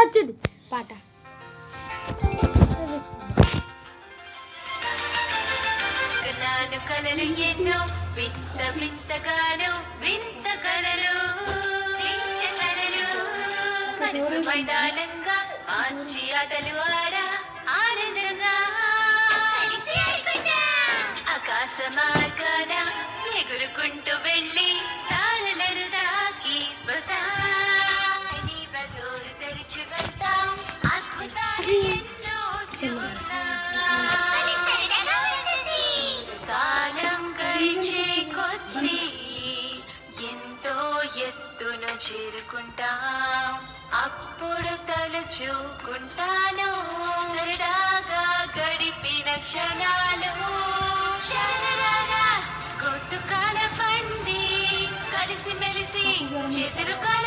వచ్చింది పాట. కలలు ఎన్నో వింత వింతగాను వింత కలలు మనసు మైదానంగా మంచి ఆటలు ఆడా ఆనందంగా ఆకాశ మార్గాన ఎగురుకుంటూ వెళ్ళి తారలను దాకి బదోరు తెరిచి వెళ్తాం అద్భుతాలు ఎన్నో చూస్తాం. కాలం గడిచే కొద్దీ ఎంతో ఎత్తును చేరుకుంటాం. అప్పుడు తలుచుకుంటాను సరదాగా గడిపిన క్షణాలు. కొట్టుకాల పండి కలిసి మెలిసి చేతులు కాల